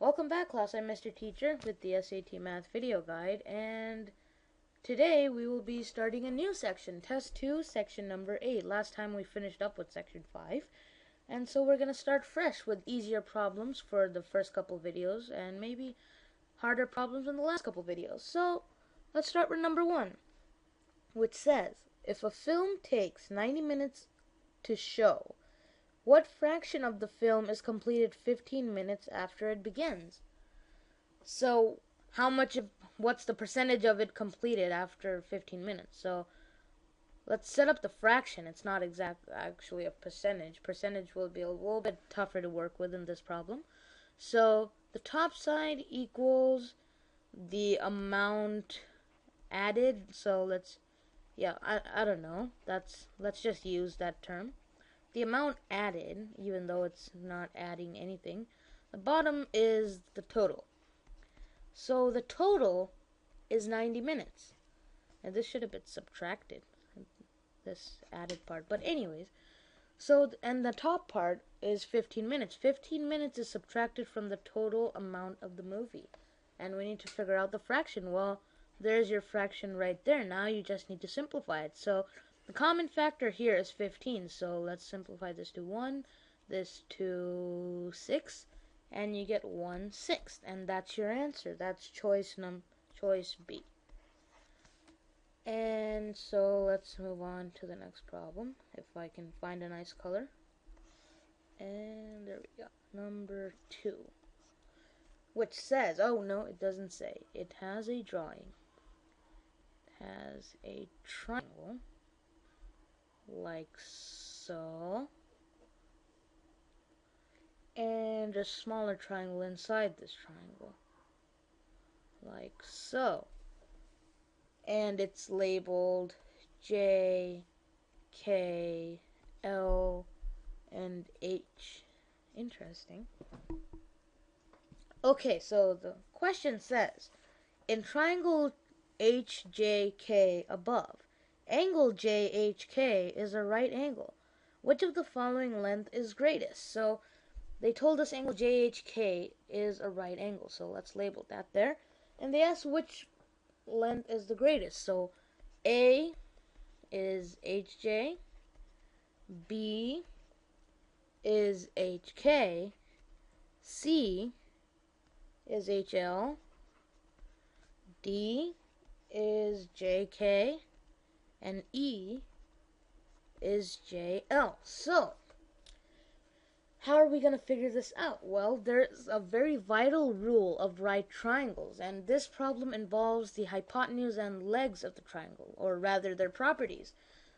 Welcome back, class. I'm Mr. Teacher with the SAT Math video guide, and today we will be starting a new section, Test 2, section number 8. Last time we finished up with section 5, and so we're going to start fresh with easier problems for the first couple videos and maybe harder problems in the last couple videos. So let's start with number 1, which says, if a film takes 90 minutes to show, what fraction of the film is completed 15 minutes after it begins? So, what's the percentage of it completed after 15 minutes? So, let's set up the fraction. It's not actually a percentage. Percentage will be a little bit tougher to work with in this problem. So, the top side equals the amount added. So, I don't know. Let's just use that term. The amount added, even though it's not adding anything, the bottom is the total. So the total is 90 minutes. And this should have been subtracted, this added part. But anyways, and the top part is 15 minutes. 15 minutes is subtracted from the total amount of the movie. And we need to figure out the fraction. Well, there's your fraction right there. Now you just need to simplify it. So the common factor here is 15, so let's simplify this to 1, this to 6, and you get 1/6, and that's your answer. That's choice B. And so let's move on to the next problem, if I can find a nice color. And there we go, number 2, which says, oh no, it doesn't say. It has a drawing. It has a triangle, like so, and a smaller triangle inside this triangle, like so, and it's labeled J, K, L, and H. Interesting. Okay, so the question says, in triangle HJK above, angle JHK is a right angle. Which of the following length is greatest? So they told us angle JHK is a right angle. So let's label that there. And they asked which length is the greatest. So A is HJ, B is HK, C is HL, D is JK, and E is JL. So, how are we going to figure this out? Well, there's a very vital rule of right triangles, and this problem involves the hypotenuse and legs of the triangle, or rather their properties.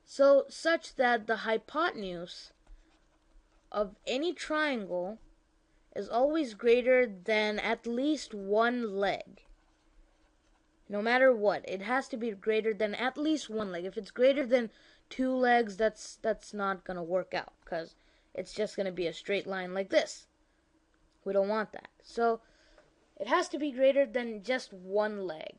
So, such that the hypotenuse of any triangle is always greater than at least one leg. No matter what, it has to be greater than at least one leg. If it's greater than 2 legs, that's not going to work out, because it's just going to be a straight line like this. We don't want that. So it has to be greater than just 1 leg.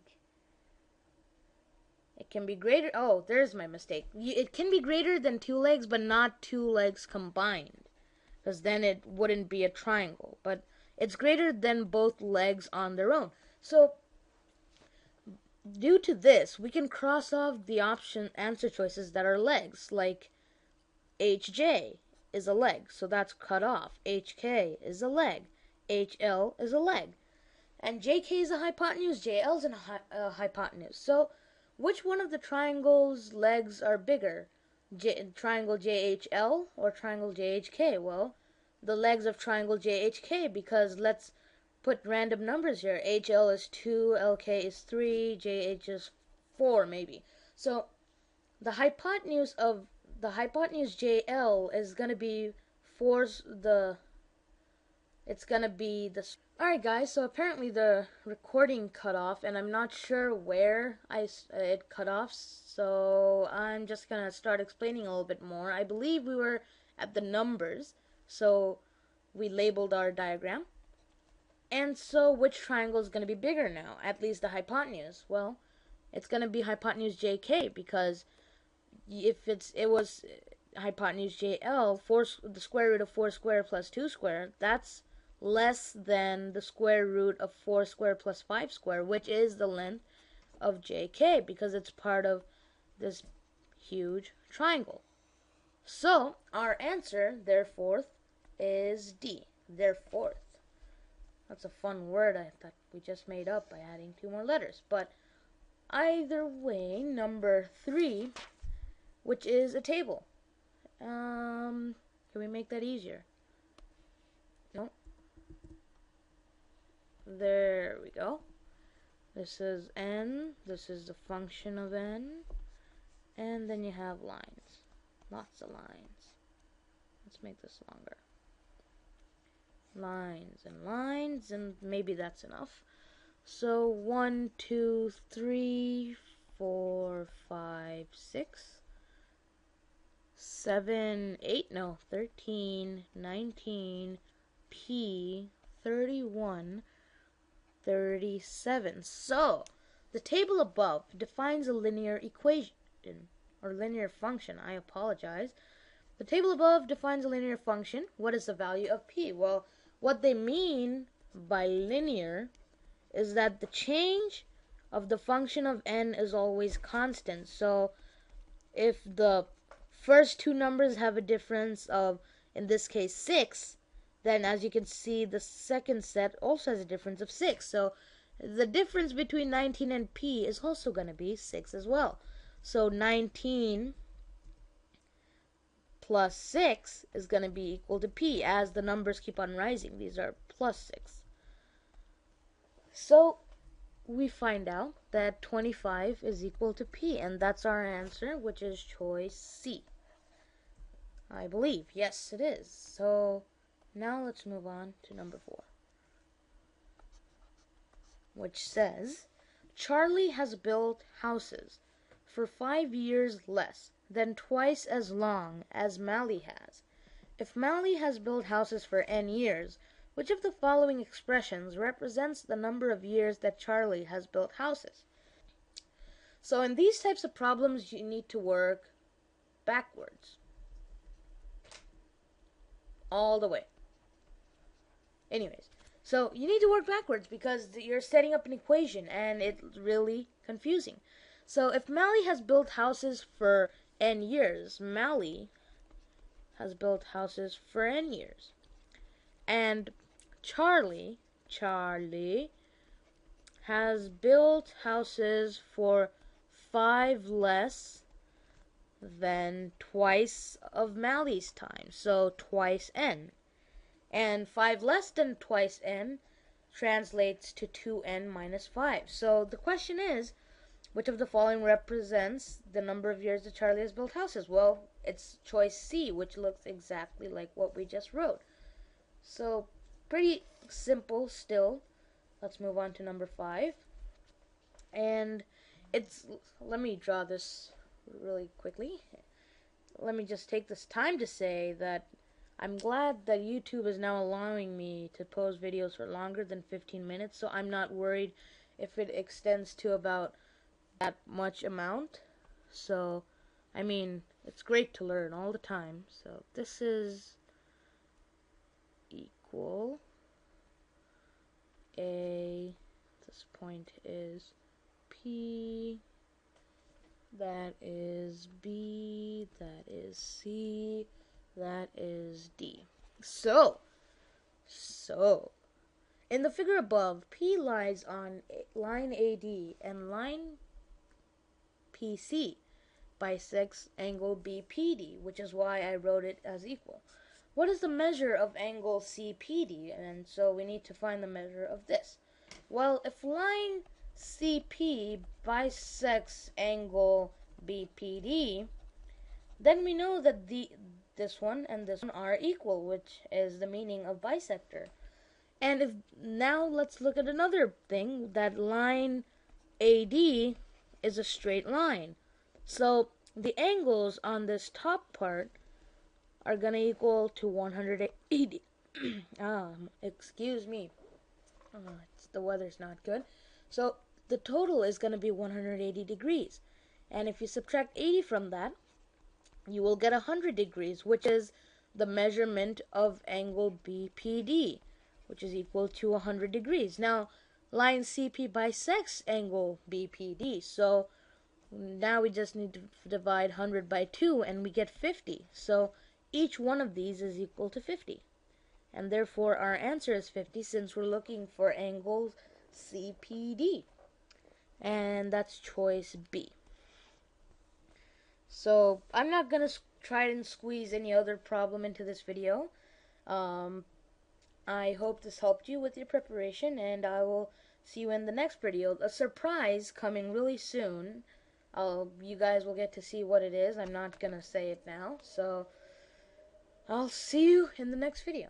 It can be greater, oh, there's my mistake. It can be greater than 2 legs, but not 2 legs combined, because then it wouldn't be a triangle. But it's greater than both legs on their own. So due to this, we can cross off the answer choices that are legs, like HJ is a leg, so that's cut off. HK is a leg. HL is a leg. And JK is a hypotenuse, JL is a hypotenuse. So which one of the triangle's legs are bigger? Triangle JHL or triangle JHK? Well, the legs of triangle JHK, because let's put random numbers here. HL is 2, LK is 3, JH is 4 maybe. So the hypotenuse JL is going to be Alright guys, so apparently the recording cut off, and I'm not sure where it cut off, so I'm just going to start explaining a little bit more. I believe we were at the numbers, so we labeled our diagram. And so which triangle is going to be bigger now? At least the hypotenuse. Well, it's going to be hypotenuse JK, because if it was hypotenuse JL, the square root of 4 squared plus 2 squared, that's less than the square root of 4 squared plus 5 squared, which is the length of JK, because it's part of this huge triangle. So our answer, therefore, is D. Therefore. That's a fun word I thought we just made up by adding 2 more letters. But either way, number 3, which is a table. Can we make that easier? No. There we go. This is n. This is the function of n. And then you have lines. Lots of lines. Let's make this longer. Lines and lines, and maybe that's enough. So 1, 2, 3, 4, 5, 6, 7, 8, no, 13, 19, P, 31, 37. So the table above defines a linear equation, or linear function. I apologize. The table above defines a linear function. What is the value of P? Well, what they mean by linear is that the change of the function of n is always constant. So if the first 2 numbers have a difference of, in this case, 6, then as you can see, the second set also has a difference of 6. So the difference between 19 and P is also going to be 6 as well. So 19 plus 6 is going to be equal to P as the numbers keep on rising. These are plus 6. So we find out that 25 is equal to P, and that's our answer, which is choice C. I believe. Yes, it is. So now let's move on to number 4, which says, Charlie has built houses for 5 years less than twice as long as Mally has. If Mally has built houses for n years, which of the following expressions represents the number of years that Charlie has built houses? So in these types of problems, you need to work backwards. All the way. Anyways, so you need to work backwards because you're setting up an equation and it's really confusing. So if Mally has built houses for n years, Mally has built houses for n years. And Charlie has built houses for 5 less than twice of Mally's time, so twice n. And 5 less than twice n translates to 2n minus 5. So the question is, which of the following represents the number of years that Charlie has built houses? Well, it's choice C, which looks exactly like what we just wrote. So pretty simple still. Let's move on to number 5. And let me draw this really quickly. Let me just take this time to say that I'm glad that YouTube is now allowing me to post videos for longer than 15 minutes, so I'm not worried if it extends to about that much amount. So, I mean, it's great to learn all the time. So this is equal A, this point is P, that is B, that is C, that is D. So, in the figure above, P lies on line AD and line PC bisects angle BPD, which is why I wrote it as equal. What is the measure of angle CPD? And so we need to find the measure of this. Well, if line CP bisects angle BPD, then we know that this one and this one are equal, which is the meaning of bisector. And now let's look at another thing, that line AD is a straight line. So the angles on this top part are going to equal to 180. Excuse me. The weather's not good. So the total is going to be 180 degrees. And if you subtract 80 from that, you will get 100 degrees, which is the measurement of angle BPD, which is equal to 100 degrees. Now, line CP bisects angle BPD, so now we just need to divide 100 by 2, and we get 50. So each one of these is equal to 50. And therefore, our answer is 50 since we're looking for angle CPD. And that's choice B. So I'm not going to try and squeeze any other problem into this video. I hope this helped you with your preparation, and I will see you in the next video. A surprise coming really soon. You guys will get to see what it is. I'm not going to say it now. So I'll see you in the next video.